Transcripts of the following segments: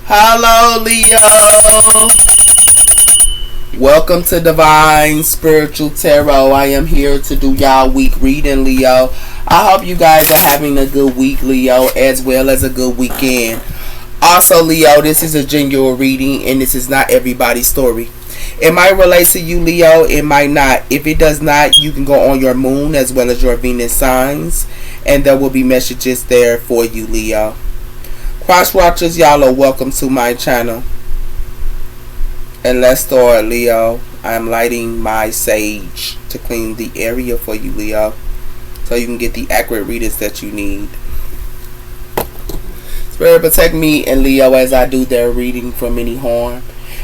Hello, Leo. Welcome to Divine Spiritual Tarot. I am here to do y'all week reading, Leo. I hope you guys are having a good week, Leo, as well as a good weekend. Also, Leo, this is a genuine reading, and this is not everybody's story. It might relate to you, Leo. It might not. If it does not, you can go on your moon as well as your Venus signs, and there will be messages there for you, Leo. Cross watchers, y'all are welcome to my channel. And let's start, Leo. I'm lighting my sage to clean the area for you, Leo, so you can get the accurate readings that you need. Spirit, protect me and Leo as I do their reading from any harm,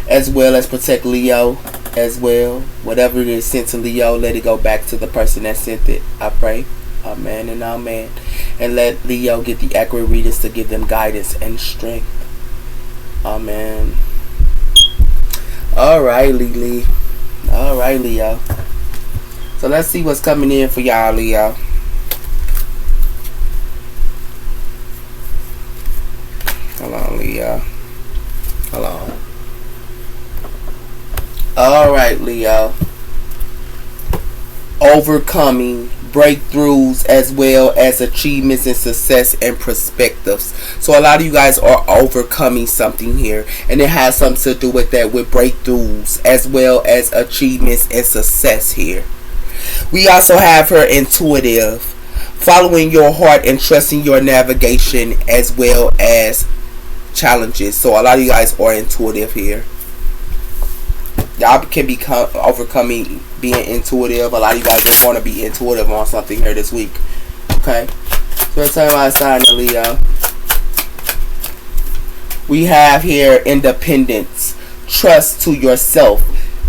as well as protect Leo as well. Whatever it is sent to Leo, let it go back to the person that sent it. I pray. Amen and amen. And let Leo get the accurate readings to give them guidance and strength. Amen. Alright, Lily. Alright, Leo. So let's see what's coming in for y'all, Leo. Hold on, Leo. Hold on. Alright, Leo. Overcoming breakthroughs as well as achievements and success and perspectives. So a lot of you guys are overcoming something here, and it has something to do with that, with breakthroughs as well as achievements and success here. We also have her intuitive, following your heart and trusting your navigation as well as challenges. So a lot of you guys are intuitive here. Y'all can be overcoming being intuitive. A lot of you guys are going to be intuitive on something here this week. Okay. So let's talk about sign of Leo. We have here independence, trust to yourself,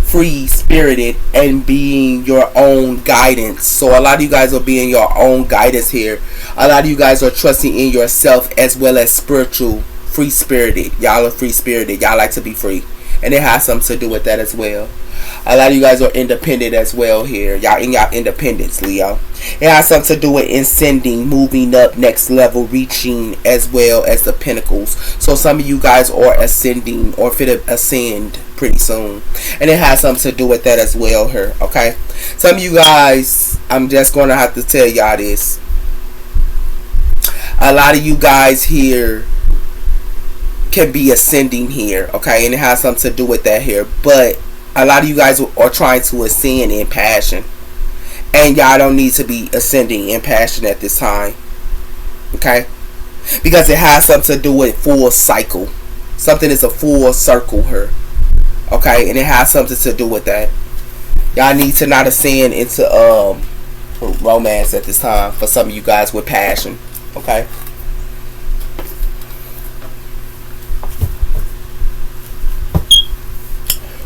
free spirited, and being your own guidance. So a lot of you guys are being your own guidance here. A lot of you guys are trusting in yourself as well as spiritual, free spirited. Y'all are free spirited. Y'all like to be free. And it has something to do with that as well. A lot of you guys are independent as well here. Y'all in y'all independence, Leo. It has something to do with ascending, moving up, next level, reaching as well as the pinnacles. So some of you guys are ascending or fit to ascend pretty soon. And it has something to do with that as well here. Okay. Some of you guys, I'm just going to have to tell y'all this. A lot of you guys here can be ascending here, okay, and it has something to do with that here. But a lot of you guys are trying to ascend in passion, and y'all don't need to be ascending in passion at this time, okay, because it has something to do with full cycle. Something is a full circle here, okay, and it has something to do with that. Y'all need to not ascend into romance at this time for some of you guys with passion, okay.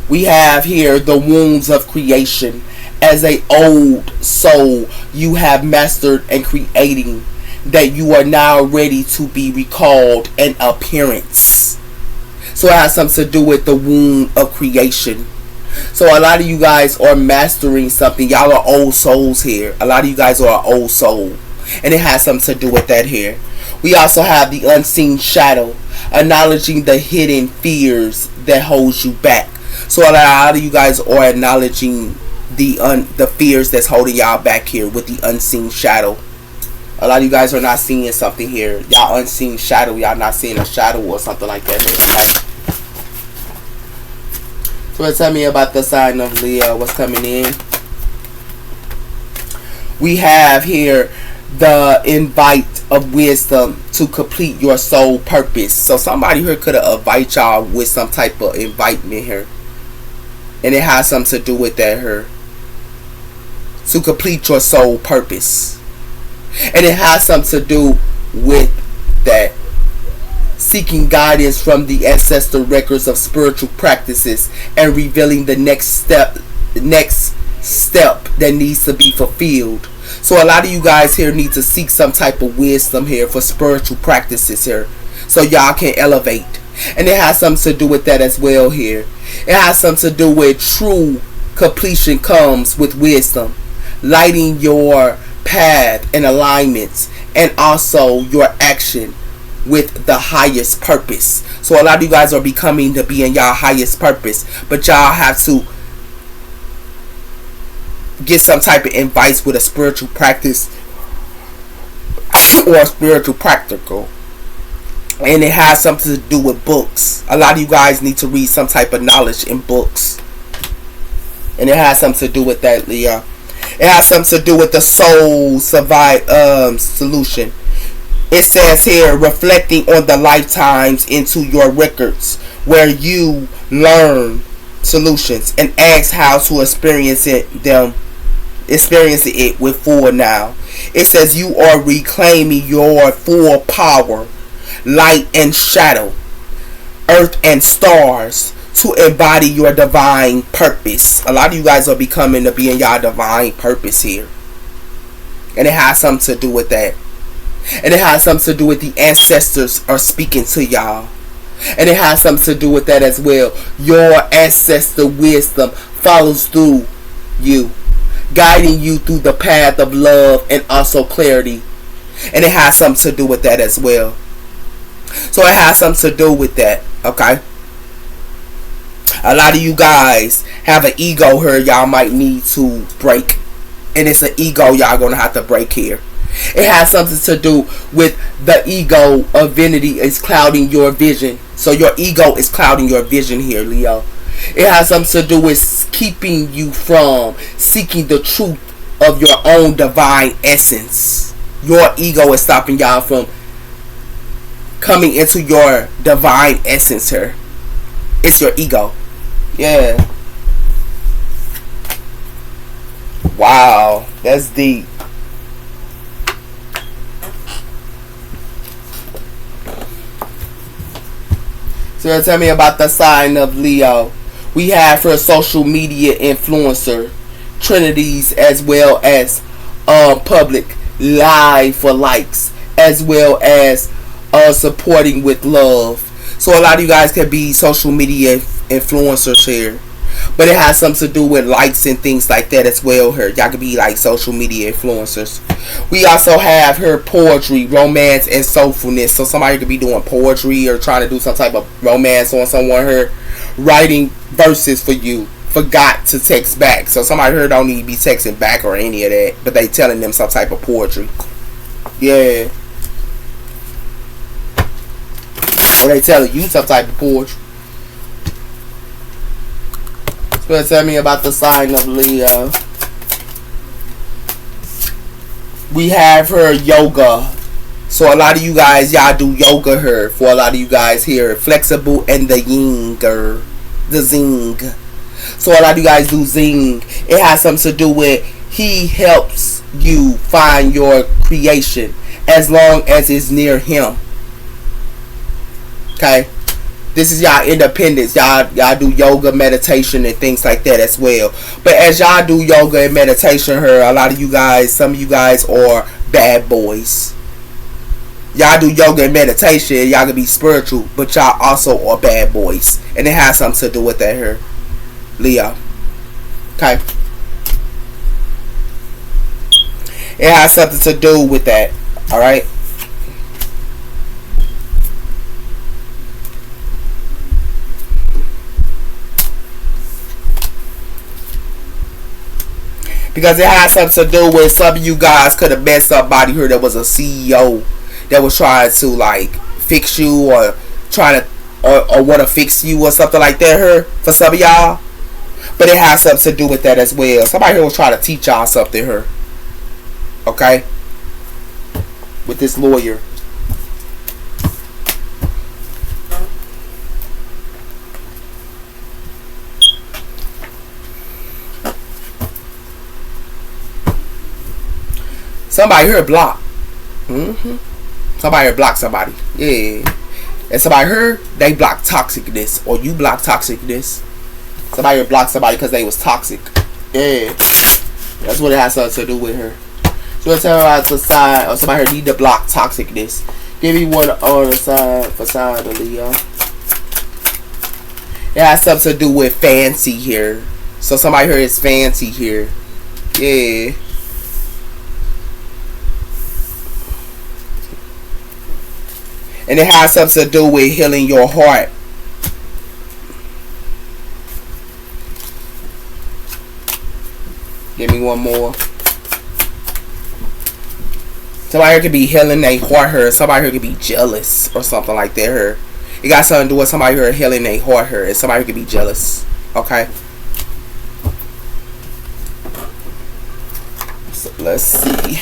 We have here the wounds of creation. As a old soul, you have mastered and creating that you are now ready to be recalled an appearance. So it has something to do with the wound of creation. So a lot of you guys are mastering something. Y'all are old souls here. A lot of you guys are an old soul, and it has something to do with that here. We also have the unseen shadow, acknowledging the hidden fears that holds you back. So a lot of you guys are acknowledging the fears that's holding y'all back here with the unseen shadow. A lot of you guys are not seeing something here. Y'all unseen shadow. Y'all not seeing a shadow or something like that here. Okay? So tell me about the sign of Leo. What's coming in? We have here the invite of wisdom to complete your soul purpose. So somebody here could have invited y'all with some type of invitement here. And it has something to do with that here. To complete your soul purpose. And it has something to do with that. Seeking guidance from the ancestor records of spiritual practices and revealing the next step that needs to be fulfilled. So a lot of you guys here need to seek some type of wisdom here for spiritual practices here, so y'all can elevate. And it has something to do with that as well here. It has something to do with true completion comes with wisdom, lighting your path and alignments, and also your action with the highest purpose. So a lot of you guys are becoming to be in y'all highest purpose, but y'all have to get some type of advice with a spiritual practice or a spiritual practical. And it has something to do with books. A lot of you guys need to read some type of knowledge in books. And it has something to do with that, Leo. It has something to do with the soul solution. It says here, reflecting on the lifetimes into your records, where you learn solutions and ask how to experience it with full now. It says you are reclaiming your full power, light and shadow, earth and stars, to embody your divine purpose. A lot of you guys are becoming to be in your divine purpose here. And it has something to do with that. And it has something to do with the ancestors are speaking to y'all. And it has something to do with that as well. Your ancestor wisdom follows through you, guiding you through the path of love and also clarity. And it has something to do with that as well. So it has something to do with that. Okay. A lot of you guys have an ego here y'all might need to break. And it's an ego y'all gonna have to break here. It has something to do with the ego of vanity is clouding your vision. So your ego is clouding your vision here, Leo. It has something to do with keeping you from seeking the truth of your own divine essence. Your ego is stopping y'all from coming into your divine essence here. It's your ego. Yeah. Wow. That's deep. So tell me about the sign of Leo. We have her social media influencer, Trinities, as well as public live for likes, as well as supporting with love. So a lot of you guys can be social media influencers here. But it has something to do with likes and things like that as well here. Y'all could be like social media influencers. We also have her poetry, romance, and soulfulness. So somebody could be doing poetry or trying to do some type of romance on someone here. Writing verses for you. Forgot to text back. So somebody here don't need to be texting back or any of that. But they telling them some type of poetry. Yeah. Or they telling you some type of poetry. So tell me about the sign of Leo. We have her yoga. So a lot of you guys, y'all do yoga here. For a lot of you guys here, flexible and the yinger, the zing. So a lot of you guys do zing. It has something to do with he helps you find your creation as long as it's near him. Okay. This is y'all independence. Y'all do yoga, meditation, and things like that as well. But as y'all do yoga and meditation here, a lot of you guys, some of you guys are bad boys. Y'all do yoga and meditation, y'all can be spiritual, but y'all also are bad boys. And it has something to do with that here, Leo. Okay. It has something to do with that. Alright. Because it has something to do with some of you guys could have met somebody here that was a CEO that was trying to like fix you or trying to or want to fix you or something like that here for some of y'all. But it has something to do with that as well. Somebody here was trying to teach y'all something here. Okay? With this lawyer. Somebody here blocked. Somebody here blocked somebody. Yeah. And somebody here, they block toxicness. Or you block toxicness. Somebody here blocked somebody because they was toxic. Yeah. That's what it has something to do with her. So let's tell her out the side. Or somebody here need to block toxicness. Give me one on the side for side of Leo. It has something to do with fancy here. So somebody here is fancy here. Yeah. And it has something to do with healing your heart. Give me one more. Somebody here could be healing their heart hurt. Somebody here could be jealous or something like that here. It got something to do with somebody here healing their heart hurt. And somebody here could be jealous. Okay. So let's see.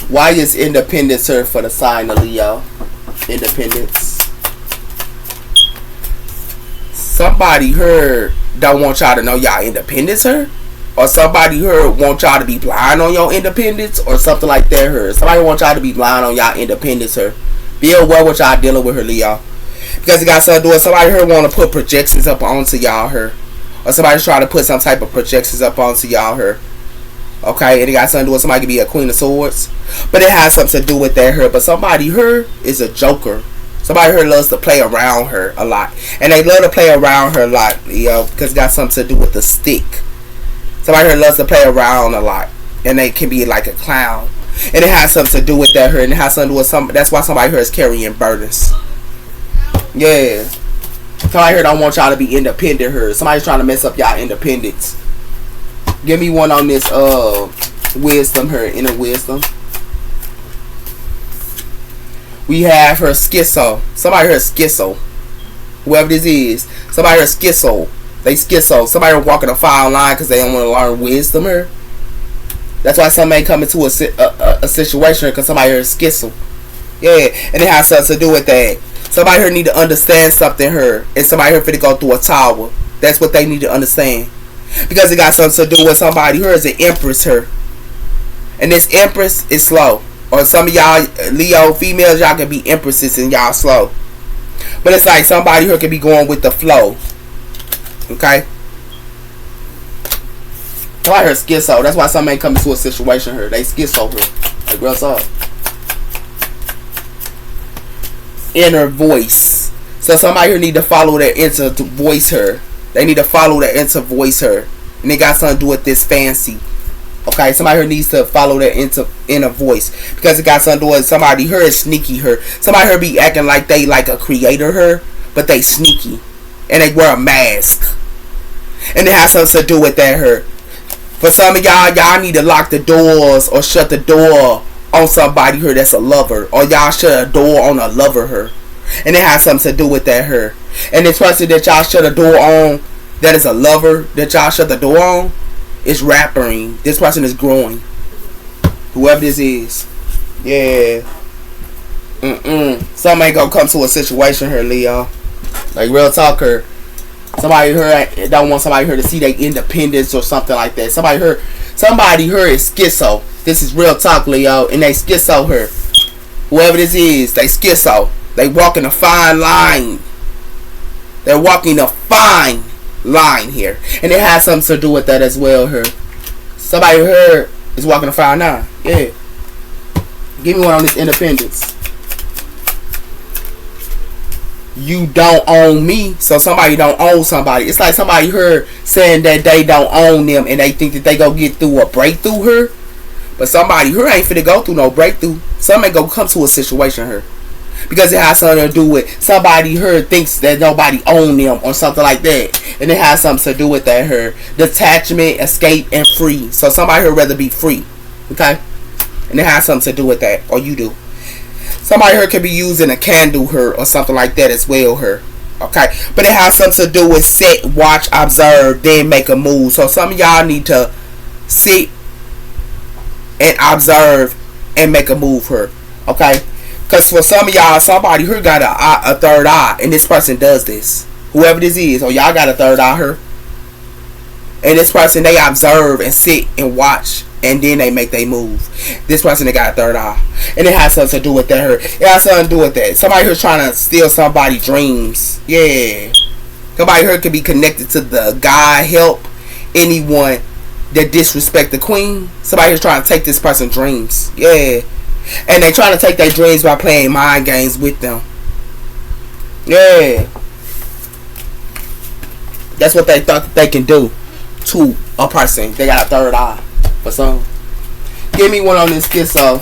Why is independence here for the sign of Leo? Independence. Somebody here don't want y'all to know y'all independence here, or somebody here want y'all to be blind on your independence, or something like that here. Somebody want y'all to be blind on y'all independence here. Be aware what y'all dealing with her, Leo, because it got something to do with somebody here want to put projections up onto y'all here, or somebody's trying to put some type of projections up onto y'all here. Okay, and it got something to do with somebody could be a Queen of Swords, but it has something to do with that her. But somebody here is a joker. Somebody here loves to play around her a lot, and they love to play around her a lot, because it got something to do with the stick. Somebody here loves to play around a lot, and they can be like a clown, and it has something to do with that her, and it has something to do with some. That's why somebody here is carrying burdens. Yeah, somebody here don't want y'all to be independent. Her, somebody's trying to mess up y'all independence. Give me one on this wisdom, her inner wisdom. We have her schizo. Somebody here is schizo. Whoever this is. Somebody here is schizo. They schizo. Somebody here walking a fine line because they don't want to learn wisdom here. That's why somebody come into a situation because somebody here is schizo. Yeah, and it has something to do with that. Somebody here need to understand something here. And somebody here finna go through a tower. That's what they need to understand. Because it got something to do with somebody here is an empress here. And this empress is slow. Or some of y'all Leo females, y'all can be empresses and y'all slow. But it's like somebody here can be going with the flow. Okay? Why her schizo? That's why somebody come into a situation here. They schizo here. Like what's up? Inner voice. So somebody here need to follow their inner voice here. They need to follow their inner voice her. And they got something to do with this fancy. Okay, somebody here needs to follow their inner voice. Because it got something to do with somebody here is sneaky her. Somebody here be acting like they like a creator her. But they sneaky. And they wear a mask. And it has something to do with that her. For some of y'all need to lock the doors or shut the door on somebody here that's a lover. Or y'all shut a door on a lover her. And it has something to do with that her. And this person that y'all shut a door on, that is a lover that y'all shut the door on, is rappering. This person is growing. Whoever this is. Yeah. Somebody gonna come to a situation here, Leo. Like real talker. Somebody here don't want somebody here to see their independence or something like that. Somebody here is schizo. This is real talk, Leo. And they schizo here. Whoever this is, they schizo. They walking a fine line. They're walking a fine line here. And it has something to do with that as well here. Somebody here is walking a fine line. Yeah. Give me one on this independence. You don't own me, so somebody don't own somebody. It's like somebody here saying that they don't own them and they think that they go get through a breakthrough here. But somebody here ain't finna go through no breakthrough. Somebody go come to a situation here. Because it has something to do with somebody here thinks that nobody own them or something like that. And it has something to do with that here. Detachment, escape, and free. So somebody here rather be free. Okay? And it has something to do with that. Or you do. Somebody here could be using a candle here or something like that as well here. Okay? But it has something to do with sit, watch, observe, then make a move. So some of y'all need to sit and observe and make a move here. Okay? Because for some of y'all, somebody here got a third eye. And this person does this. Whoever this is. Or y'all got a third eye here. And this person, they observe and sit and watch. And then they make their move. This person, they got a third eye. And it has something to do with that here. It has something to do with that. Somebody here's trying to steal somebody's dreams. Yeah. Somebody here could be connected to the God, help, anyone that disrespect the queen. Somebody here's trying to take this person's dreams. Yeah. And they trying to take their dreams by playing mind games with them. Yeah. That's what they thought that they can do. to a person. They got a third eye for some. Give me one on this schizo.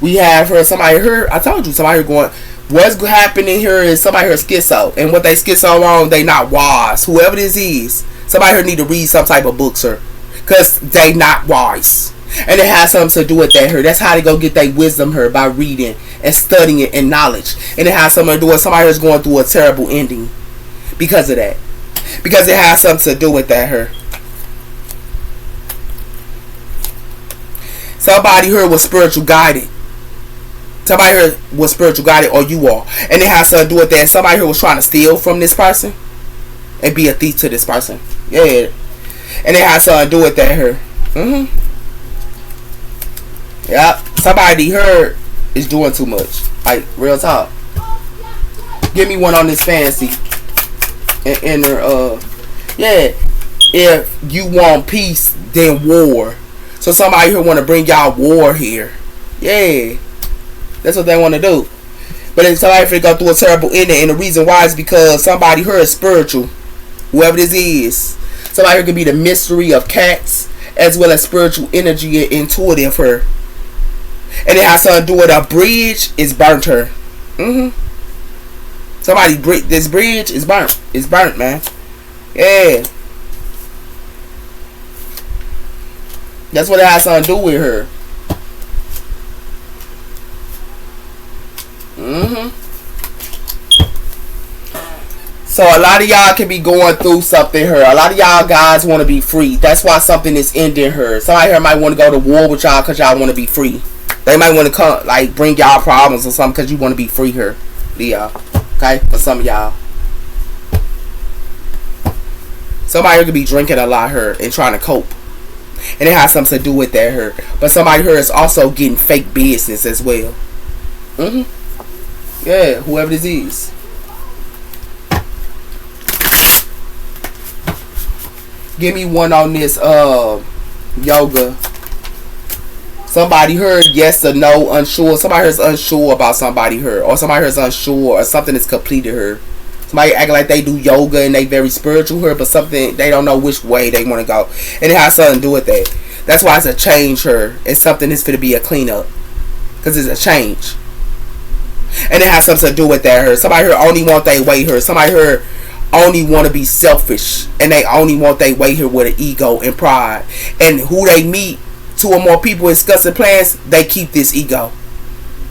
We have her. Somebody here. I told you. Somebody here going. What's happening here is somebody here schizo, and what they schizo on, they not wise. Whoever this is, somebody here need to read some type of books, sir, cause they not wise, and it has something to do with that. Her. That's how they go get their wisdom, her, by reading and studying it and knowledge, and it has something to do with somebody who's going through a terrible ending because of that, because it has something to do with that. Her. Somebody here was spiritual guided. Somebody here was spiritual guided, or you are. And it has something to do with that. Somebody here was trying to steal from this person and be a thief to this person. Yeah. And it has something to do with that here. Yep. Somebody here is doing too much. Like, real talk. Give me one on this fantasy. And yeah. If you want peace, then war. So somebody here want to bring y'all war here. Yeah. That's what they want to do. But then somebody finna go through a terrible ending, and the reason why is because somebody here is spiritual. Whoever this is. Somebody here could be the mystery of cats, as well as spiritual energy and intuitive her. And it has something to do with a bridge is burnt her. Somebody, this bridge is burnt. It's burnt, man. Yeah. That's what it has something to do with her. So a lot of y'all can be going through something here. A lot of y'all guys want to be free. That's why something is ending her. Somebody here might want to go to war with y'all because y'all want to be free. They might want to come, like, bring y'all problems or something because you want to be free here, Leo. Okay, for some of y'all. Somebody here could be drinking a lot here and trying to cope, and it has something to do with that here. But somebody here is also getting fake business as well. Yeah, whoever this is. Give me one on this yoga. Somebody heard yes or no, unsure. Somebody here's unsure about somebody here, or somebody here's unsure, or something is completed here. Somebody acting like they do yoga and they very spiritual here, but something they don't know which way they want to go, and it has something to do with that. That's why it's a change here, and something is going to be a cleanup, because it's a change, and it has something to do with that here. Somebody here only want their way here. Somebody here only want to be selfish, and they only want their way here with an ego and pride, and who they meet. Two or more people discussing plans, they keep this ego.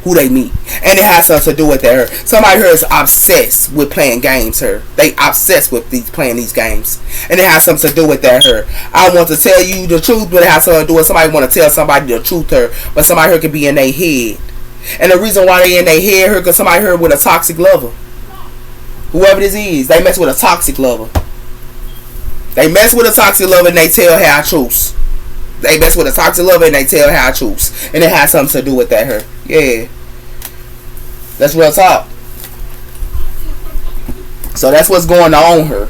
Who they meet. And it has something to do with that. Somebody here is obsessed with playing games here. They obsessed with playing these games. And it has something to do with that here. I want to tell you the truth, but it has something to do with somebody want to tell somebody the truth here. But somebody here could be in their head. And the reason why they in their head here, because somebody here with a toxic lover. Whoever this is, they mess with a toxic lover. They mess with a toxic lover and they tell half truths. They mess with a toxic lover and they tell how I choose. And it has something to do with that here. Yeah. That's real talk. So that's what's going on here.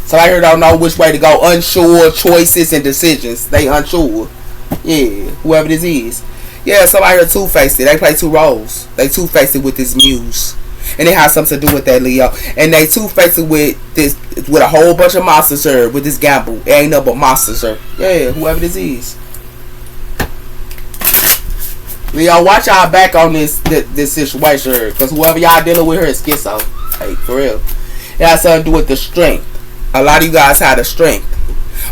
Somebody here don't know which way to go. Unsure choices and decisions. They unsure. Yeah. Whoever this is. Yeah, somebody here two-faced it. They play two roles. They two-faced it with this muse. And it has something to do with that, Leo. And they two-faced it with this, with a whole bunch of monsters here, with this gamble. It ain't nothing but monsters here. Yeah, whoever this is. Leo, watch y'all back on this situation here, because whoever y'all dealing with here is schizo. Hey, for real. It has something to do with the strength. A lot of you guys had the strength.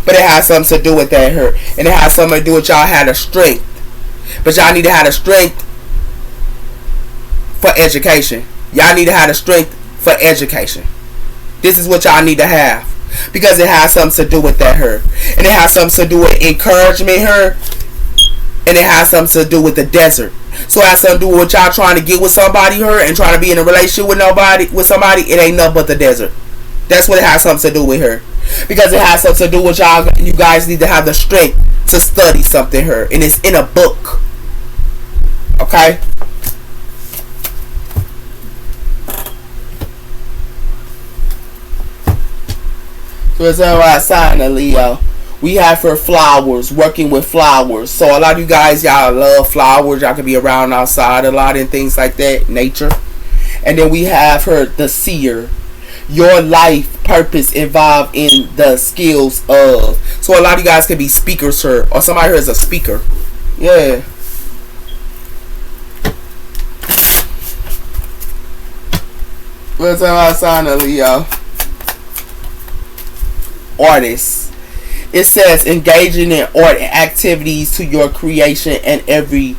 But it has something to do with that here. And it has something to do with y'all had the strength. But y'all need to have the strength for education. Y'all need to have the strength for education. This is what y'all need to have. Because it has something to do with that here. And it has something to do with encouragement here. And it has something to do with the desert. So it has something to do with what y'all trying to get with somebody here and trying to be in a relationship with somebody. It ain't nothing but the desert. That's what it has something to do with her. Because it has something to do with y'all. You guys need to have the strength to study something here. And it's in a book. Okay? So it's a sign of Leo. We have her flowers, working with flowers. So a lot of you guys, y'all love flowers. Y'all can be around outside a lot and things like that, nature. And then we have her, the seer. your life purpose involved in the skills of. So a lot of you guys could be speakers here, or somebody here is a speaker. Yeah. What's our sign of Leo? Artists. It says engaging in art and activities to your creation and every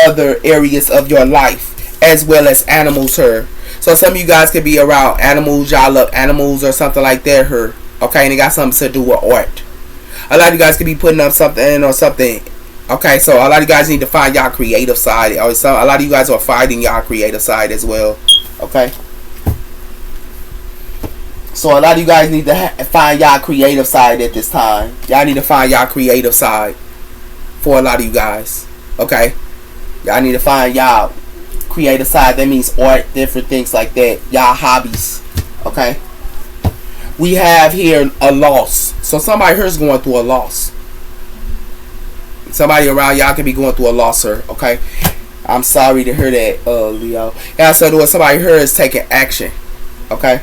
other areas of your life, as well as animals here. So some of you guys could be around animals. Y'all love animals or something like that here. Okay, and it got something to do with art. A lot of you guys could be putting up something or something. Okay, so a lot of you guys need to find y'all creative side. Or a lot of you guys are finding y'all creative side as well. Okay. So a lot of you guys need to find y'all creative side at this time. Y'all need to find y'all creative side for a lot of you guys. Okay? Y'all need to find y'all creative side. That means art, different things like that. Y'all hobbies. Okay? We have here a loss. So somebody here is going through a loss. Somebody around y'all could be going through a loss here. Okay? I'm sorry to hear that, Leo. Yeah, so somebody here is taking action. Okay?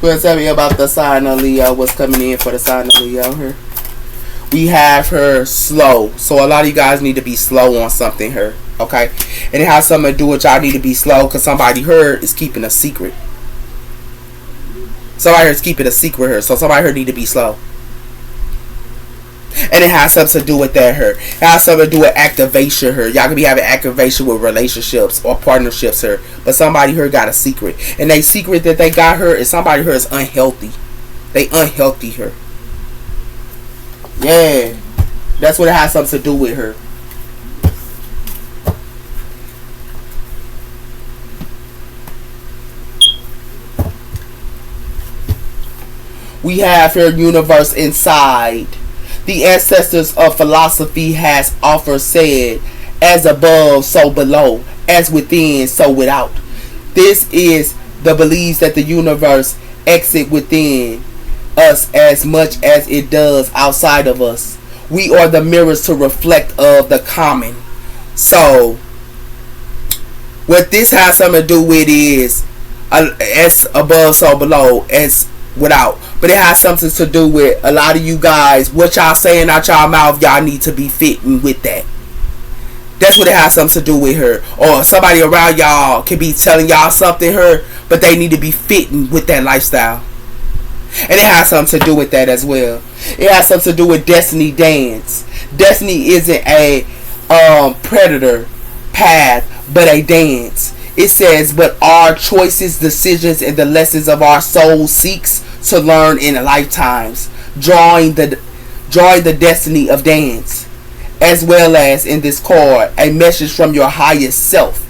Well, tell me about the sign of Leo. What's coming in for the sign of Leo here? We have her slow. So a lot of you guys need to be slow on something here. Okay? And it has something to do with y'all need to be slow because somebody here is keeping a secret. Somebody here is keeping a secret here. So somebody here need to be slow. And it has something to do with that here. It has something to do with activation here. Y'all could be having activation with relationships or partnerships here. But somebody here got a secret. And they secret that they got here is somebody here is unhealthy. They unhealthy here. Yeah. That's what it has something to do with her. We have here universe inside. The ancestors of philosophy has often said, as above, so below, as within, so without. This is the beliefs that the universe exits within us as much as it does outside of us. We are the mirrors to reflect of the common. So, what this has something to do with is, as above, so below, as without. But it has something to do with a lot of you guys, what y'all saying out y'all mouth, y'all need to be fitting with that. That's what it has something to do with her. Or somebody around y'all can be telling y'all something her, but they need to be fitting with that lifestyle. And it has something to do with that as well. It has something to do with Destiny Dance. Destiny isn't a predator path, but a dance. It says, but our choices, decisions, and the lessons of our soul seeks to learn in lifetimes, drawing the destiny of dance, as well as in this card, a message from your highest self.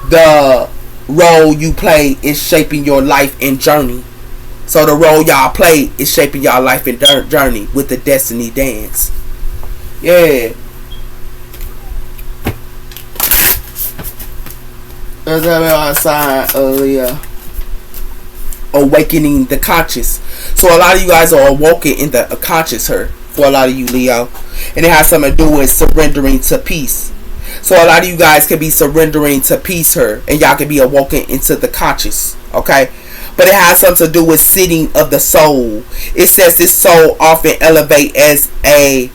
The role you play is shaping your life and journey. So the role y'all play is shaping y'all life and journey with the Destiny Dance. Yeah. There's a sign earlier. Awakening the conscious. So a lot of you guys are awoken in the conscious here. For a lot of you, Leo. And it has something to do with surrendering to peace. So a lot of you guys can be surrendering to peace here. And y'all can be awoken into the conscious. Okay? But it has something to do with sitting of the soul. It says this soul often elevate as it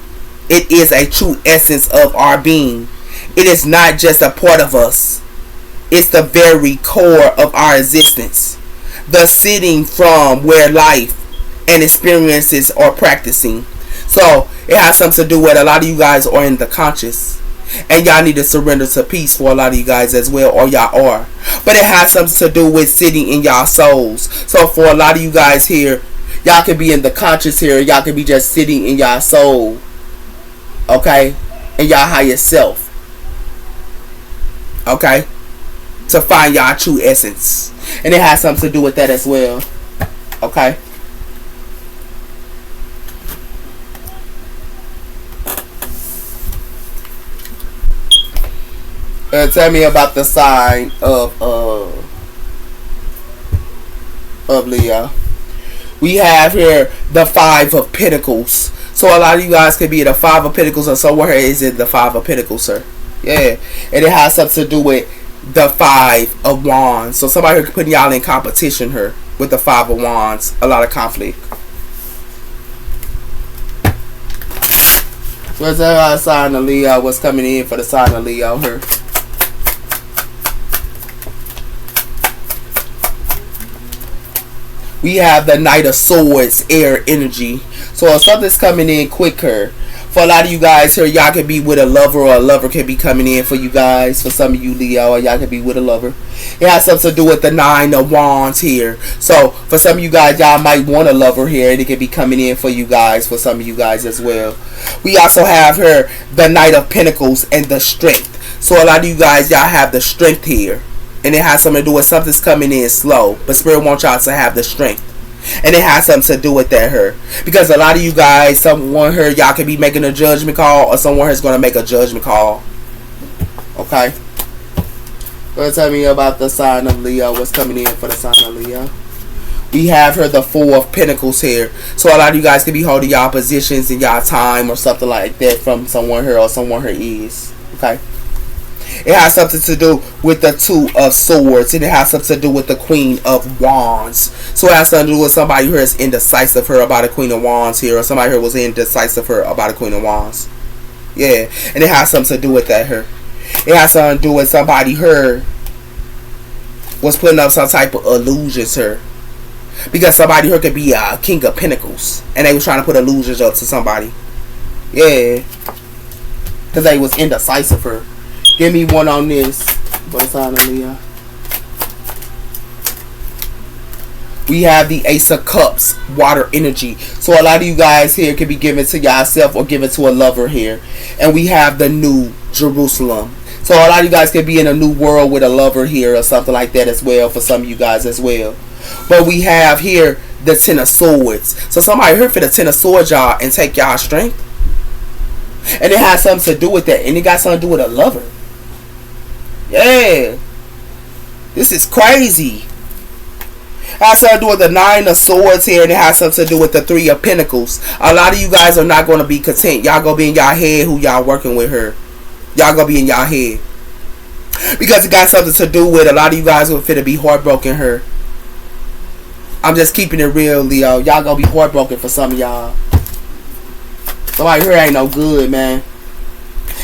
is a true essence of our being. It is not just a part of us. It's the very core of our existence. The sitting from where life and experiences are practicing. So it has something to do with a lot of you guys are in the conscious. And y'all need to surrender to peace for a lot of you guys as well. Or y'all are. But it has something to do with sitting in y'all souls. So for a lot of you guys here, y'all could be in the conscious here. Y'all could be just sitting in y'all soul. Okay? In y'all higher self. Okay? To find y'all true essence. And it has something to do with that as well. Okay? Tell me about the sign of Leo. We have here the Five of Pentacles. So a lot of you guys could be in the Five of Pentacles, or somewhere is it the Five of Pentacles, sir? Yeah, and it has something to do with the Five of Wands. So somebody here putting y'all in competition here with the Five of Wands. A lot of conflict. What's that sign of Leo? What's coming in for the sign of Leo here? We have the Knight of Swords, air energy. So if something's coming in quicker, for a lot of you guys here, y'all can be with a lover, or a lover can be coming in for you guys. For some of you Leo, y'all can be with a lover. It has something to do with the Nine of Wands here. So for some of you guys, y'all might want a lover here, and it can be coming in for you guys, for some of you guys as well. We also have here the Knight of Pentacles and the Strength. So a lot of you guys, y'all have the strength here. And it has something to do with something's coming in slow. But Spirit wants y'all to have the strength. And it has something to do with that here. Because a lot of you guys, someone here, y'all can be making a judgment call. Or someone here is going to make a judgment call. Okay. Well, tell me about the sign of Leo. What's coming in for the sign of Leo? We have here the Four of Pentacles here. So a lot of you guys can be holding y'all positions in y'all time or something like that from someone here or someone here is. Okay. It has something to do with the Two of Swords. And it has something to do with the Queen of Wands. So it has something to do with somebody who is indecisive here about a Queen of Wands here. Or somebody who was indecisive here about a Queen of Wands. Yeah. And it has something to do with that here. It has something to do with somebody here was putting up some type of illusions here. Because somebody here could be a King of Pentacles. And they was trying to put illusions up to somebody. Yeah. Because they was indecisive here. Give me one on this. What's on Leo? We have the Ace of Cups, water energy. So a lot of you guys here can be given to yourself or given to a lover here. And we have the New Jerusalem. So a lot of you guys can be in a new world with a lover here or something like that as well for some of you guys as well. But we have here the Ten of Swords. So somebody here for the Ten of Swords, y'all, and take y'all strength. And it has something to do with that. And it got something to do with a lover. Yeah. This is crazy. It has something to do with the Nine of Swords here. And it has something to do with the Three of Pentacles. A lot of you guys are not going to be content. Y'all going to be in y'all head who y'all working with her. Y'all going to be in y'all head. Because it got something to do with a lot of you guys will fit to be heartbroken her. I'm just keeping it real, Leo. Y'all going to be heartbroken for some of y'all. Somebody here ain't no good, man.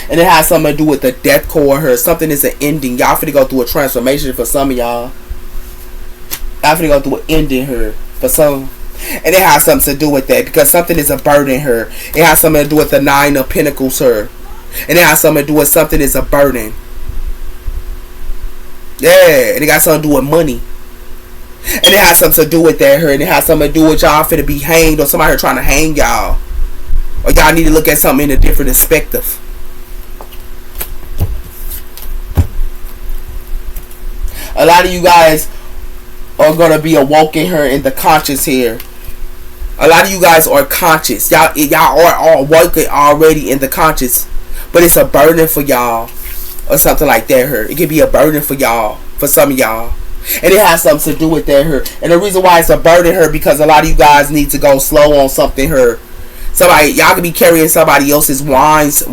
And it has something to do with the death core here. Something is an ending. Y'all finna go through a transformation for some of y'all. Y'all finna go through an ending here for some. And it has something to do with that. Because something is a burden here. It has something to do with the Nine of Pentacles here. And it has something to do with something is a burden. Yeah. And it got something to do with money. And it has something to do with that here. And it has something to do with y'all finna be hanged. Or somebody here trying to hang y'all. Or y'all need to look at something in a different perspective. A lot of you guys are going to be awoken here in the conscious here. A lot of you guys are conscious. Y'all are awoken already in the conscious. But it's a burden for y'all. Or something like that here. It can be a burden for y'all. For some of y'all. And it has something to do with that here. And the reason why it's a burden here. Because a lot of you guys need to go slow on something here. Somebody, y'all could be carrying somebody else's wands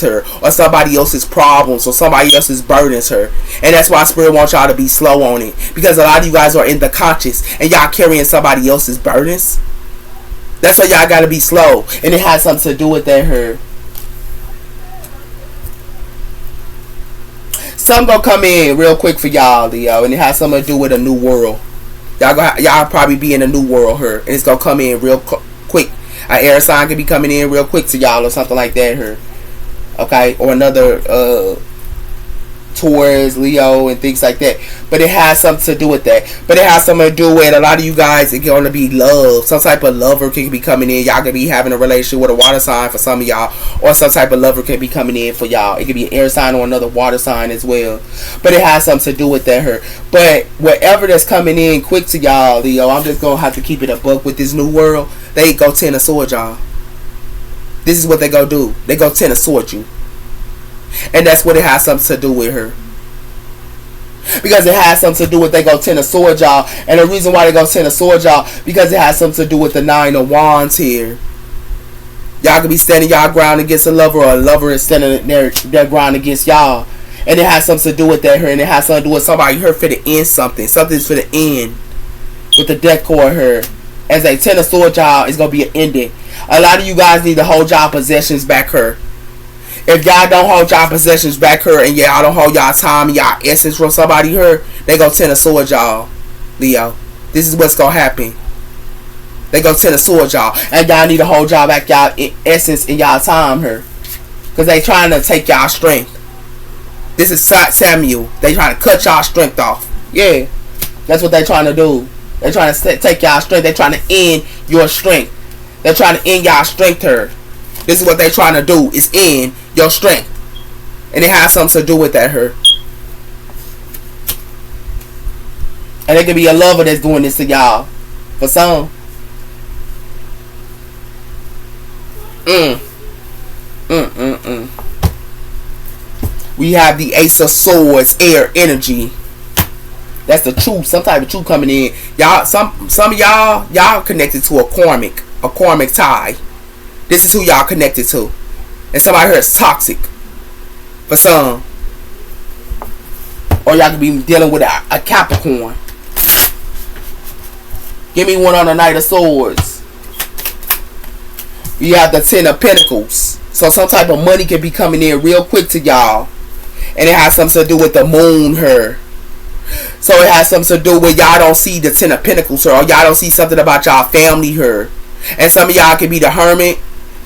her, or somebody else's problems, or somebody else's burdens her. And that's why Spirit wants y'all to be slow on it. Because a lot of you guys are in the conscious, and y'all carrying somebody else's burdens. That's why y'all gotta be slow. And it has something to do with that her. Something gonna come in real quick for y'all, Leo, and it has something to do with a new world. Y'all probably be in a new world here, and it's gonna come in real quick. An air sign could be coming in real quick to y'all or something like that here. Okay? Or another Taurus, Leo, and things like that. But it has something to do with that. But it has something to do with a lot of you guys, it's going to be love. Some type of lover can be coming in. Y'all could be having a relationship with a water sign for some of y'all. Or some type of lover can be coming in for y'all. It could be an air sign or another water sign as well. But it has something to do with that here. But whatever that's coming in quick to y'all, Leo, I'm just going to have to keep it a buck with this new world. They go Ten of Swords, y'all. This is what they go do. They go Ten of Swords you. And that's what it has something to do with her. Because it has something to do with they go Ten of Swords, y'all. And the reason why they go Ten of Swords, y'all, because it has something to do with the Nine of Wands here. Y'all could be standing y'all ground against a lover, or a lover is standing their ground against y'all. And it has something to do with that her. And it has something to do with somebody her for the end something. Something's for the end. With the death cord her. As a 10 of swords, y'all, it's going to be an ending. A lot of you guys need to hold y'all possessions back her. If y'all don't hold y'all possessions back her, and y'all don't hold y'all time and y'all essence from somebody her, they go 10 of swords, y'all. Leo. This is what's going to happen. They go 10 of swords, y'all. And y'all need to hold y'all back, y'all essence and y'all time her. Because they trying to take y'all strength. This is Samuel. They trying to cut y'all strength off. Yeah. That's what they trying to do. They trying to take y'all strength. They trying to end your strength. They're trying to end y'all strength her. This is what they trying to do. Is end your strength. And it has something to do with that her. And it could be a lover that's doing this to y'all. For some. We have the Ace of Swords, air energy. That's the truth. Some type of truth coming in. Y'all, some of y'all connected to a karmic tie. This is who y'all connected to. And somebody here is toxic. For some. Or y'all could be dealing with a Capricorn. Give me one on the Knight of Swords. You have the 10 of Pentacles. So some type of money can be coming in real quick to y'all. And it has something to do with the moon her. So it has something to do with y'all don't see the 10 of Pentacles her. Or y'all don't see something about y'all family her. And some of y'all can be the hermit.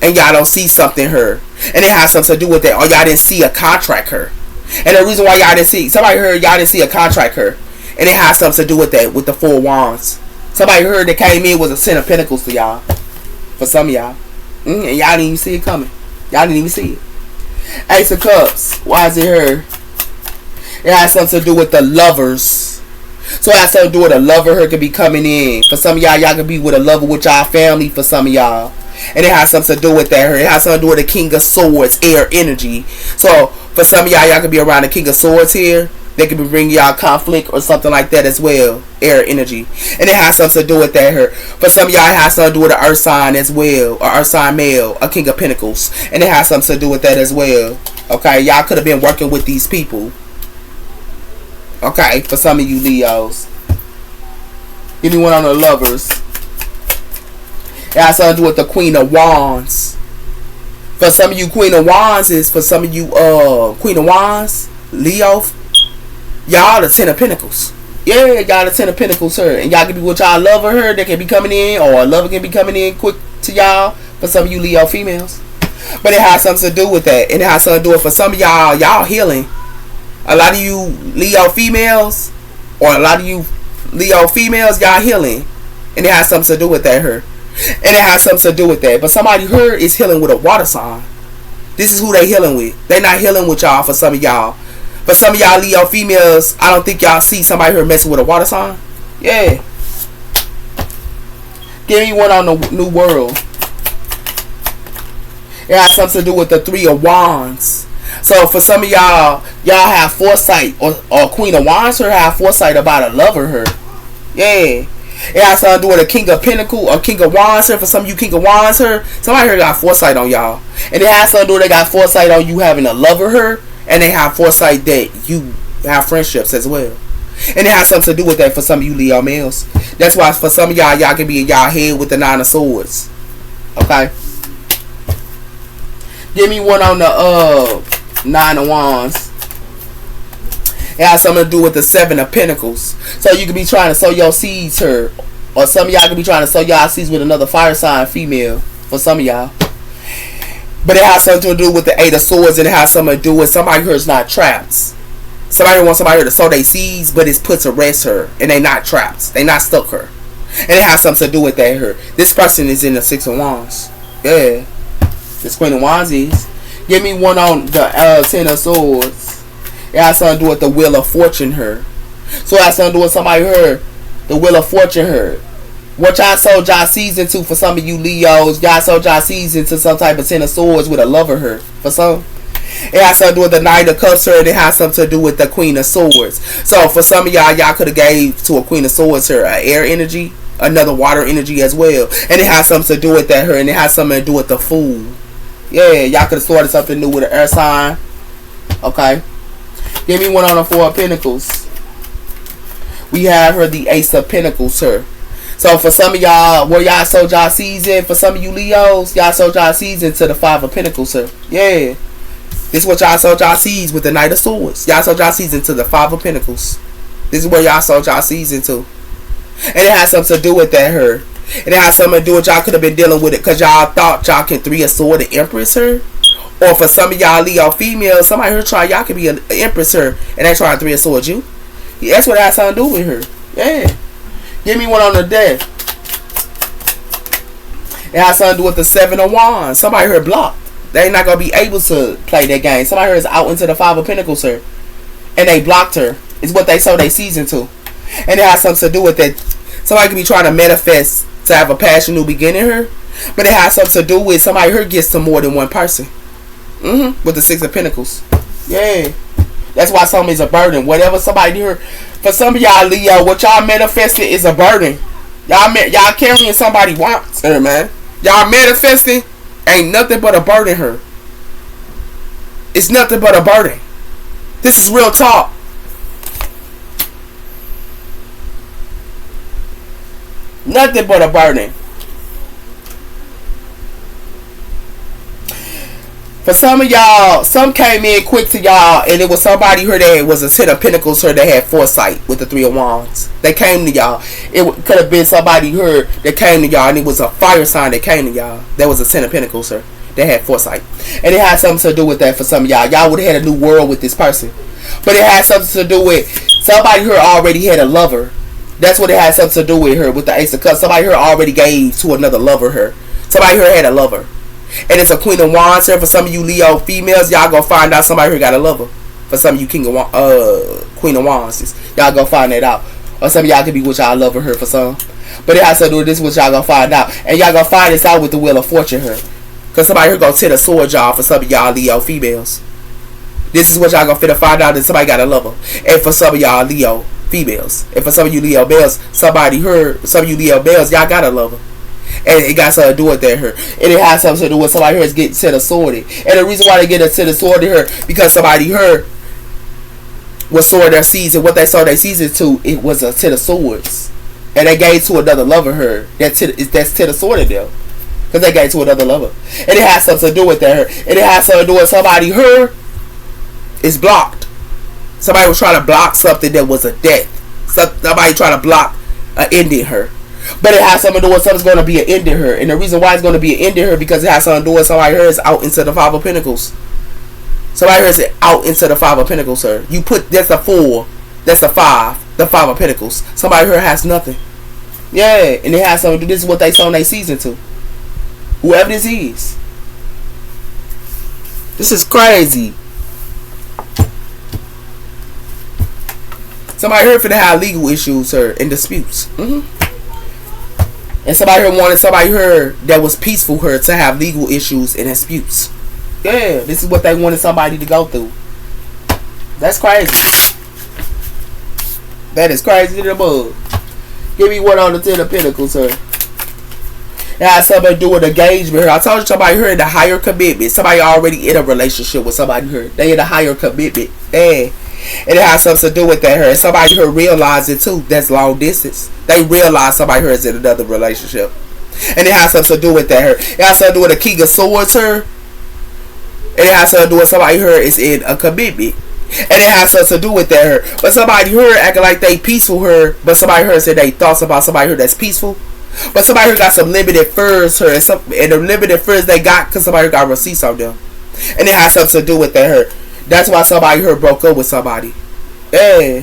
And y'all don't see something her. And it has something to do with that. Or y'all didn't see a contract her. And the reason why y'all didn't see. Somebody heard y'all didn't see a contract her. And it has something to do with that. With the 4 wands. Somebody heard that came in was a 10 of Pentacles to y'all. For some of y'all. And y'all didn't even see it coming. Y'all didn't even see it. Ace of Cups. Why is it her? It has something to do with the lovers. So it has something to do with a lover her could be coming in. For some of y'all, y'all could be with a lover with y'all family for some of y'all. And it has something to do with that her. It has something to do with the King of Swords, air energy. So for some of y'all, y'all could be around the King of Swords here. They could be bringing y'all conflict or something like that as well. Air energy. And it has something to do with that her. For some of y'all, it has something to do with an earth sign as well. Or earth sign male. A King of Pentacles. And it has something to do with that as well. Okay. Y'all could have been working with these people. Okay. For some of you Leos. Give me one on the lovers. It has something to do with the Queen of Wands. For some of you Queen of Wands is for some of you Queen of Wands. Leo. Y'all the 10 of Pentacles. Yeah, y'all the 10 of Pentacles her. And y'all can be with y'all lover her. They can be coming in. Or a lover can be coming in quick to y'all. For some of you Leo females. But it has something to do with that. And it has something to do with for some of y'all. Y'all healing. A lot of you Leo females. Or a lot of you Leo females. Y'all healing. And it has something to do with that her. And it has something to do with that. But somebody her is healing with a water sign. This is who they healing with. They not healing with y'all for some of y'all. For some of y'all Leo females, I don't think y'all see somebody here messing with a water sign. Yeah. Give me one on the New World. It has something to do with the 3 of Wands. So for some of y'all have foresight. Or Queen of Wands her have foresight about a lover her. Yeah. It has something to do with a King of Pentacles or King of Wands her. For some of you King of Wands her, somebody here got foresight on y'all. And it has something to do with they got foresight on you having a lover her. And they have foresight that you have friendships as well. And it has something to do with that for some of you Leo males. That's why for some of y'all can be in y'all head with the 9 of Swords. Okay. Give me one on the 9 of Wands. It has something to do with the 7 of Pentacles. So you could be trying to sow your seeds her. Or some of y'all could be trying to sow y'all seeds with another fire sign female. For some of y'all. But it has something to do with the 8 of Swords. And it has something to do with somebody who is not trapped. Somebody wants somebody to sow their seeds. But it's put to rest her. And they not trapped. They not stuck her. And it has something to do with that her. This person is in the 6 of Wands. Yeah. This Queen of Wands is. Give me one on the 10 of Swords. It has something to do with the Wheel of Fortune her. So it has something to do with somebody her. The Wheel of Fortune her. What y'all sold y'all seeds into for some of you Leos. Y'all sold y'all seeds into some type of 10 of Swords with a lover her. For some. It has something to do with the Knight of Cups her. And it has something to do with the Queen of Swords. So for some of y'all could have gave to a Queen of Swords her air energy. Another water energy as well. And it has something to do with that her. And it has something to do with the food. Yeah, y'all could have started something new with an air sign. Okay. Give me one on the Four of Pentacles. We have her the Ace of Pentacles, sir. So for some of y'all, where y'all sold y'all season, for some of you Leos, y'all sold y'all season to the Five of Pentacles, sir. Yeah. This is what y'all sold y'all seeds with the Knight of Swords. Y'all sold y'all season to the Five of Pentacles. This is where y'all sold y'all season to. And it has something to do with that her. And it has something to do with y'all could have been dealing with it because y'all thought y'all can Three of Swords the Empress her. Or for some of y'all Leo females, somebody here trying y'all could be an Empress her and they trying Three of Swords you. Yeah, that's what it has something to do with her. Yeah. Give me one on the deck. It has something to do with the Seven of Wands. Somebody here blocked. They not going to be able to play that game. Somebody here is out into the Five of Pentacles her. And they blocked her. It's what they sold their season to. And it has something to do with that. Somebody could be trying to manifest to have a passion new beginning her. But it has something to do with somebody here gets to more than one person. With the Six of Pentacles. Yeah. That's why something is a burden. Whatever somebody here, for some of y'all Leo, what y'all manifesting is a burden. Y'all carrying somebody wants her, man. Y'all manifesting ain't nothing but a burden her. It's nothing but a burden. This is real talk. Nothing but a burden. For some of y'all, some came in quick to y'all, and it was somebody here that was a Ten of Pentacles here that had foresight with the Three of Wands. They came to y'all. It could have been somebody here that came to y'all, and it was a fire sign that came to y'all. That was a Ten of Pentacles here that had foresight. And it had something to do with that for some of y'all. Y'all would have had a new world with this person. But it had something to do with somebody here already had a lover. That's what it had something to do with her with the Ace of Cups. Somebody here already gave to another lover her. Somebody here had a lover. And it's a Queen of Wands here. For some of you Leo females, y'all gonna find out somebody here got a lover. For some of you Queen of Wands, y'all gonna find that out. Or some of y'all could be with y'all lover her for some. But it has to do with this, what y'all gonna find out. And y'all gonna find this out with the Wheel of Fortune here. Because somebody here gonna Ten of Swords y'all for some of y'all Leo females. This is what y'all gonna finna find out that somebody got a lover. And for some of y'all Leo females. And for some of you Leo males, some of you Leo males, y'all got a lover. And it got something to do with that here. And it has something to do with somebody here is getting Ten of Swords. And the reason why they get a Ten of Swords here, because somebody here was sowing their seeds, and what they sold their season to, it was a Ten of Swords. And they gave to another lover here. That's Ten of Swords in them. Because they gave to another lover. And it has something to do with that here. And it has something to do with somebody here is blocked. Somebody was trying to block something that was a death. Somebody trying to block an ending her. But it has something to do with something's going to be an ending her. And the reason why it's going to be an ending her, because it has something to do with somebody here is out into the Five of Pentacles. Somebody here is out into the Five of Pentacles, sir. You put, that's a 4. That's a 5. The Five of Pentacles. Somebody here has nothing. Yeah. And it has something to do. This is what they sold their season to. Whoever this is. This is crazy. Somebody here finna have legal issues, sir, and disputes. And somebody here wanted somebody here that was peaceful here to have legal issues and disputes. Yeah, this is what they wanted somebody to go through. That's crazy. That is crazy to the bug. Give me one on the Ten of Pentacles, sir. It has something to do with engagement here. I told you somebody here in the higher commitment. Somebody already in a relationship with somebody here. They in a higher commitment. Yeah. And it has something to do with that here. Somebody here realize it too. That's long distance. They realize somebody here is in another relationship. And it has something to do with that here. It has something to do with the King of Swords here. And it has something to do with somebody here is in a commitment. And it has something to do with that here. But somebody here acting like they peaceful here. But somebody here said they thoughts about somebody here that's peaceful. But somebody here got some limited furs here. And the limited furs they got because somebody here got receipts on them. And it has something to do with that here. That's why somebody here broke up with somebody. Yeah.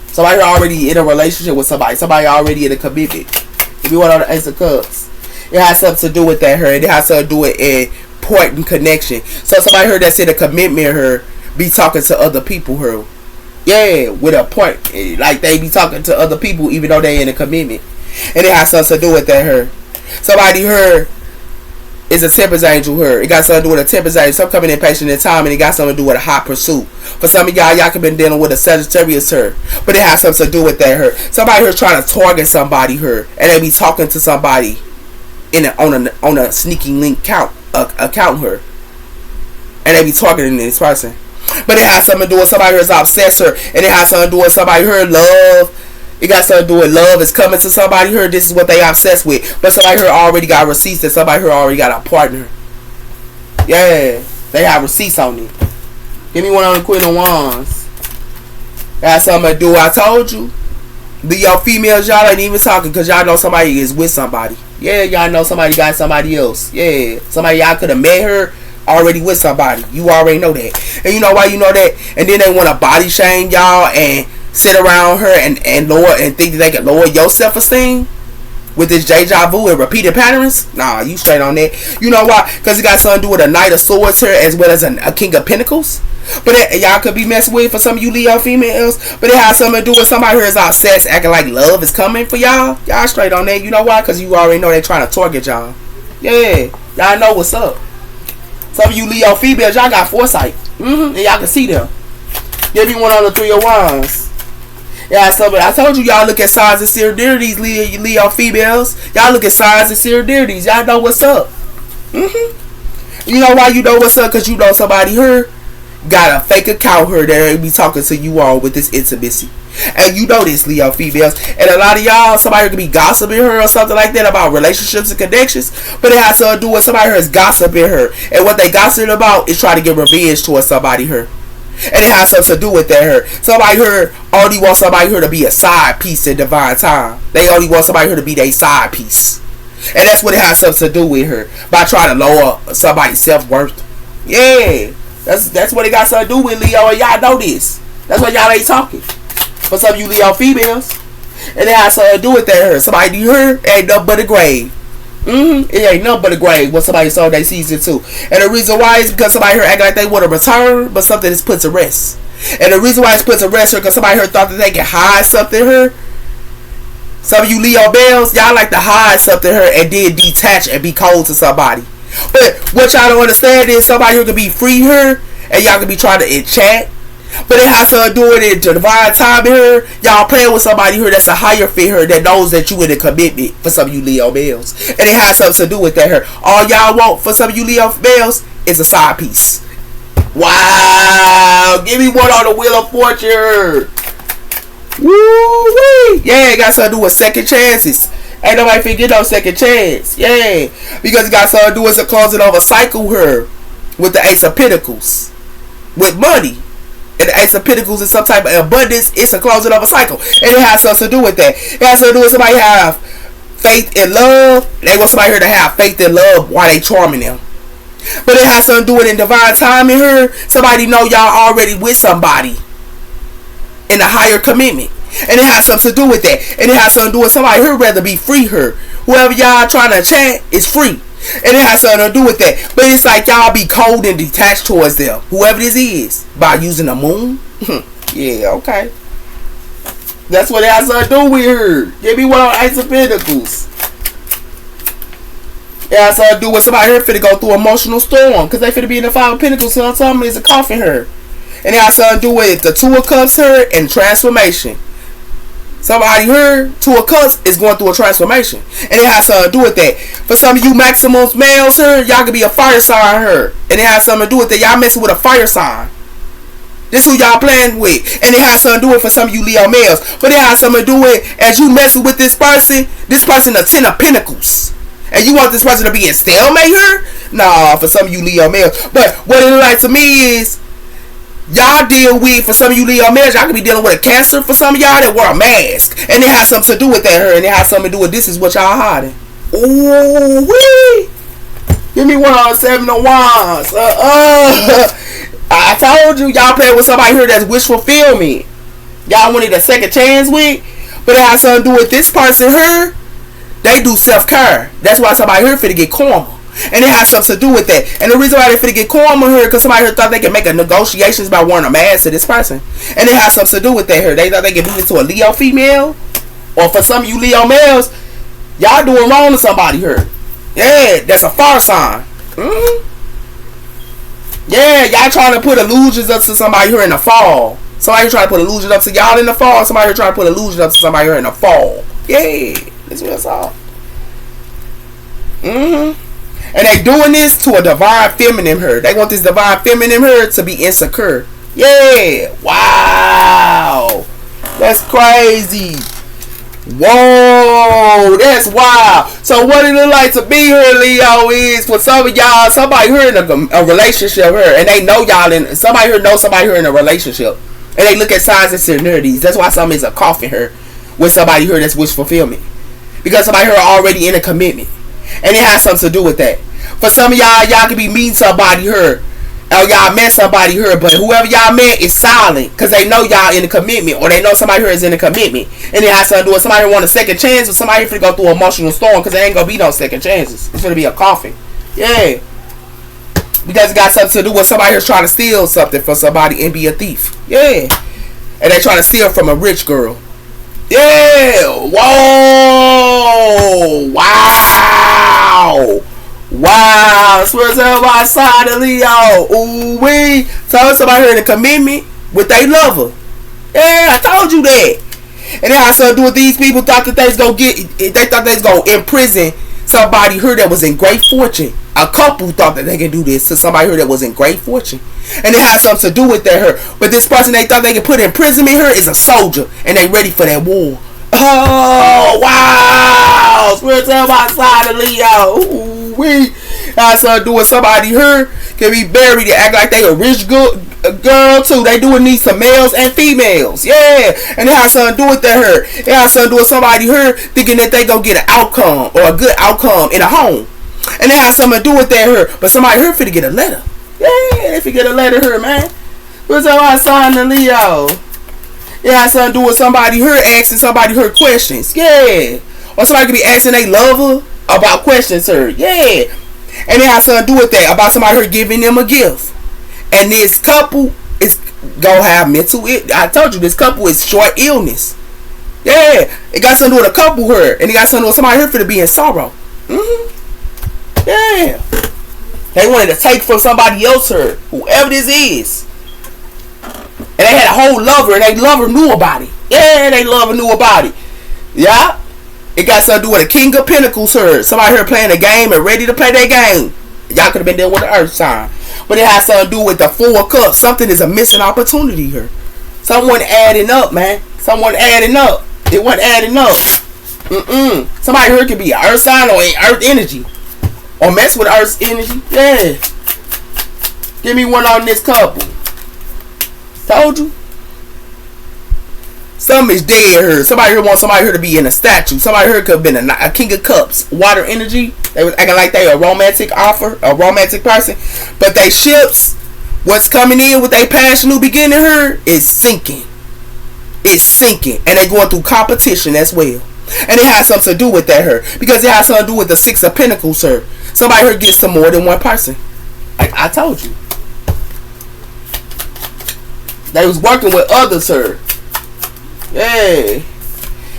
Somebody here already in a relationship with somebody. Somebody already in a commitment. If you want on the Ace of Cups. It has something to do with that here. And it has something to do with a important connection. So somebody here that's in a commitment here be talking to other people here. Yeah, with a point. Like they be talking to other people even though they in a commitment. And it has something to do with that here. Somebody here It's a temperance angel here. It got something to do with a temperance angel. Some coming in patient in time, and it got something to do with a hot pursuit. For some of y'all could been dealing with a Sagittarius here, but it has something to do with that here. Somebody here trying to target somebody here, and they be talking to somebody on a sneaky link account here, and they be targeting this person. But it has something to do with somebody who's obsessed her, and it has something to do with somebody who love. It got something to do with love is coming to somebody here. This is what they obsessed with. But somebody here already got receipts, and somebody here already got a partner. Yeah, they have receipts on it. Give me one on the Queen of Wands. It has something to do. I told you. Y'all females, y'all ain't even talking because y'all know somebody is with somebody. Yeah, y'all know somebody got somebody else. Yeah, somebody y'all could have met her already with somebody. You already know that. And you know why you know that? And then they want to body shame y'all and sit around her and lower and think that they can lower your self-esteem with this deja vu and repeated patterns. Nah, you straight on that. You know why? Because it got something to do with a Knight of Swords here as well as a King of Pentacles. But y'all could be messed with for some of you Leo females. But it has something to do with somebody who is obsessed, acting like love is coming for y'all. Y'all straight on that. You know why? Because you already know they trying to target y'all. Yeah, y'all know what's up. Some of you Leo females, y'all got foresight. And y'all can see them. Give me one on the Three of Wands. Yeah, so I told you y'all look at signs and serendipties, Leo females. Y'all look at signs and serendipties. Y'all know what's up. You know why you know what's up? Because you know somebody here got a fake account here that be talking to you all with this intimacy. And you know this, Leo females. And a lot of y'all, somebody could be gossiping her or something like that about relationships and connections. But it has to do with somebody here is gossiping her. And what they gossiping about is trying to get revenge towards somebody here. And it has something to do with that here. Somebody here only wants somebody here to be a side piece in divine time. They only want somebody here to be their side piece. And that's what it has something to do with her. By trying to lower somebody's self-worth. Yeah. That's what it got something to do with, Leo. And y'all know this. That's why y'all ain't talking. For some of you Leo females. And it has something to do with that here. Somebody here ain't nothing but a grave. It ain't nothing but a grave when somebody saw their season 2. And the reason why is because somebody here acting like they want to return, but something is put to rest. And the reason why it's put to rest here because somebody here thought that they can hide something here. Some of you Leo Bells, y'all like to hide something here and then detach and be cold to somebody. But what y'all don't understand is somebody who can be free here and y'all can be trying to enchant. But it has to do with it to divine time here. Y'all playing with somebody here that's a higher fit here that knows that you in a commitment for some of you Leo males. And it has something to do with that here. All y'all want for some of you Leo males is a side piece. Wow. Give me one on the Wheel of Fortune. Woo-wee. Yeah, it got something to do with second chances. Ain't nobody finna get no second chance. Yeah. Because it got something to do with the closing of a cycle here. With the Ace of Pentacles. With money. And the Ace of Pentacles is some type of abundance. It's a closing of a cycle. And it has something to do with that. It has something to do with somebody have faith in love. They want somebody here to have faith in love while they charming them. But it has something to do with in divine timing here. Somebody know y'all already with somebody in a higher commitment. And it has something to do with that. And it has something to do with somebody here rather be free here. Whoever y'all trying to chant is free. And it has something to do with that. But it's like y'all be cold and detached towards them. Whoever this is. By using the moon. Yeah, okay. That's what it has something to do with her. Give me one on Ace of Pentacles. It has something to do with somebody here finna go through an emotional storm. Because they finna be in the Five of Pentacles. So something is a coffin her. And it has something to do with the Two of Cups her and transformation. Somebody here, Two of Cups, is going through a transformation. And it has something to do with that. For some of you Maximums males here, y'all could be a fire sign here. And it has something to do with that. Y'all messing with a fire sign. This who y'all playing with. And it has something to do with for some of you Leo males. But it has something to do with, as you messing with this person a 10 of Pentacles. And you want this person to be in stalemate here? Nah, for some of you Leo males. But what it look like to me is, y'all deal with, for some of you Leo males, y'all could be dealing with a Cancer for some of y'all that wear a mask. And it has something to do with that here. And it has something to do with this is what y'all hiding. Ooh wee. Give me one on Seven of Wands. I told you, y'all playing with somebody here that's wish fulfillment. Y'all wanted a second chance with. But it has something to do with this person here. They do self-care. That's why somebody here finna get karma. And it has something to do with that. And the reason why they finna get karma here, because somebody here thought they could make a negotiations by wearing a mask to this person. And it has something to do with that here. They thought they could do this to a Leo female. Or for some of you Leo males, y'all doing wrong to somebody here. Yeah, that's a fire sign. Mm-hmm. Yeah, y'all trying to put illusions up to somebody here in the fall. Somebody here trying to put illusions up to y'all in the fall. Somebody here trying to put illusions up to somebody here in the fall. Yeah, that's what that's all. And they doing this to a divine feminine her. They want this divine feminine her to be insecure. Yeah, wow, that's crazy. Whoa, that's wild. So what it look like to be her, Leo, is for some of y'all, somebody here in a relationship here, and they know y'all in, somebody here knows somebody here in a relationship, and they look at signs and similarities. That's why some is a coffin here with somebody here that's wish fulfillment, because somebody here already in a commitment, and it has something to do with that. For some of y'all could be meeting somebody here, or y'all met somebody here, but whoever y'all met is silent because they know y'all in a commitment, or they know somebody here is in a commitment, and it has something to do with somebody who want a second chance, or somebody here go through an emotional storm because there ain't gonna be no second chances. It's gonna be a coffin. Yeah, because it got something to do with somebody here's trying to steal something from somebody and be a thief. Yeah, and they trying to steal from a rich girl. Yeah, whoa, wow. Wow, swear to my side of Leo. Ooh wee. Told somebody here in a commitment with their lover. Yeah, I told you that. And then I started doing these people thought that they was gonna imprison somebody here that was in great fortune. A couple thought that they could do this to somebody here that was in great fortune. And it had something to do with that her. But this person they thought they could put in prison here is a soldier, and they ready for that war. Oh wow! Swear to my side of Leo. Ooh. I started doing somebody here can be buried and act like they a rich girl too. They doing these to males and females. Yeah. And they have something to do with that her. They have something to do with somebody here thinking that they gonna get an outcome or a good outcome in a home. And they have something to do with that her. But somebody here finna get a letter. Yeah, they finna get a letter here, man. What's up, I signed the Leo? It has something to do with somebody here asking somebody her questions. Yeah. Or somebody could be asking they lover about questions, sir. Yeah. And it has something to do with that. About somebody here giving them a gift. And this couple is gonna have mental I told you this couple is short illness. Yeah. It got something to do with a couple here. And it got something to do with somebody here for to be in sorrow. Yeah. They wanted to take from somebody else here. Whoever this is. And they had a whole lover, and they lover knew about it. Yeah, they lover knew about it. Yeah. It got something to do with a King of Pentacles here. Somebody here playing a game and ready to play their game. Y'all could have been there with the earth sign. But it has something to do with the Four of Cups. Something is a missing opportunity here. Someone adding up, man. Someone adding up. It wasn't adding up. Somebody here could be an earth sign or earth energy. Or mess with earth's energy. Yeah. Give me one on this couple. Told you. Something is dead here. Somebody here wants somebody here to be in a statue. Somebody here could have been a King of Cups. Water energy. They was acting like they a romantic offer. A romantic person. But they ships. What's coming in with their past new beginning here is sinking. It's sinking. And they going through competition as well. And it has something to do with that here. Because it has something to do with the Six of Pentacles here. Somebody here gets to more than one person. I told you. They was working with others here. Yeah.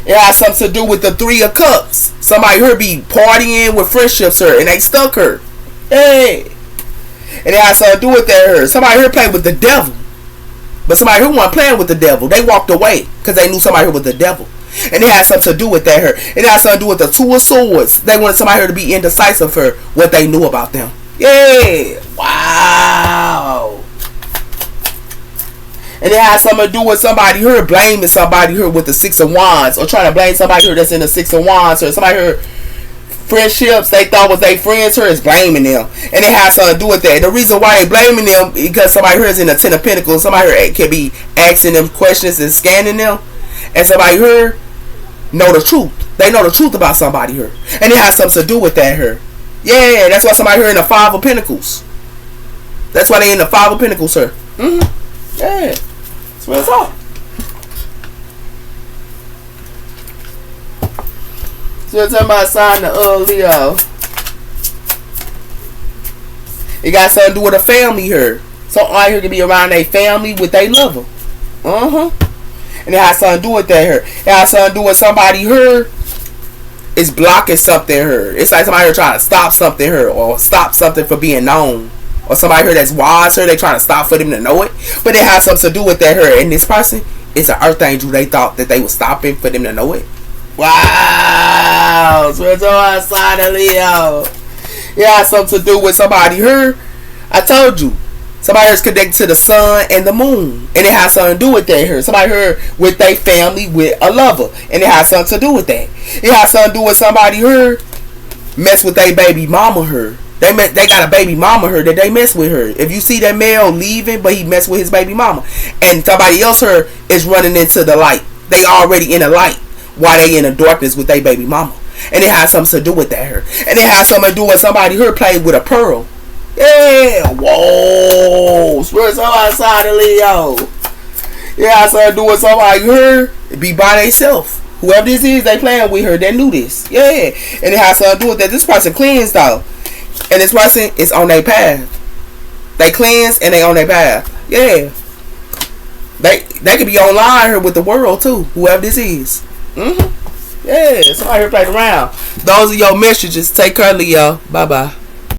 It has something to do with the Three of Cups. Somebody here be partying with friendships here. And they stuck her. Hey. And it has something to do with that here. Somebody here played with the devil. But somebody here wasn't playing with the devil. They walked away. Because they knew somebody here was the devil. And it has something to do with that here. It has something to do with the Two of Swords. They wanted somebody here to be indecisive for what they knew about them. Yeah. Wow. And it has something to do with somebody here blaming somebody here with the Six of Wands. Or trying to blame somebody here that's in the Six of Wands. Or somebody here, friendships they thought was their friends here is blaming them. And it has something to do with that. The reason why they blaming them because somebody here is in the Ten of Pentacles. Somebody here can be asking them questions and scanning them. And somebody here know the truth. They know the truth about somebody here. And it has something to do with that here. Yeah, that's why somebody here in the Five of Pentacles. That's why they in the Five of Pentacles here. Yeah. That's what it's all. So it's about sign the Leo. It got something to do with a family here. Something right here can be around a family with a lover. And it has something to do with that here. It has something to do with somebody here It's blocking something in her. It's like somebody here trying to stop something in her, or stop something from being known. Or somebody here that's wise her, they trying to stop for them to know it. But it has something to do with that her. And this person is an earth angel they thought that they were stopping for them to know it. Wow. So it's on side of Leo. It has something to do with somebody here. I told you. Somebody here's connected to the sun and the moon. And it has something to do with that here. Somebody here with their family, with a lover. And it has something to do with that. It has something to do with somebody here mess with their baby mama here. They got a baby mama here that they mess with her. If you see that male leaving, but he mess with his baby mama. And somebody else here is running into the light. They already in the light while they in the darkness with their baby mama. And it has something to do with that here. And it has something to do with somebody here playing with a pearl. Yeah, whoa, spirit outside of Leo. Yeah, so do with somebody here be by themselves. Whoever this is, they playing with her. They knew this. Yeah, and it has something to do with that. This person cleansed though, and this person is on their path. They cleanse and they on their path. Yeah, they could be online here with the world too. Whoever this is. Yeah, somebody here playing around. Those are your messages. Take care, Leo. Bye bye.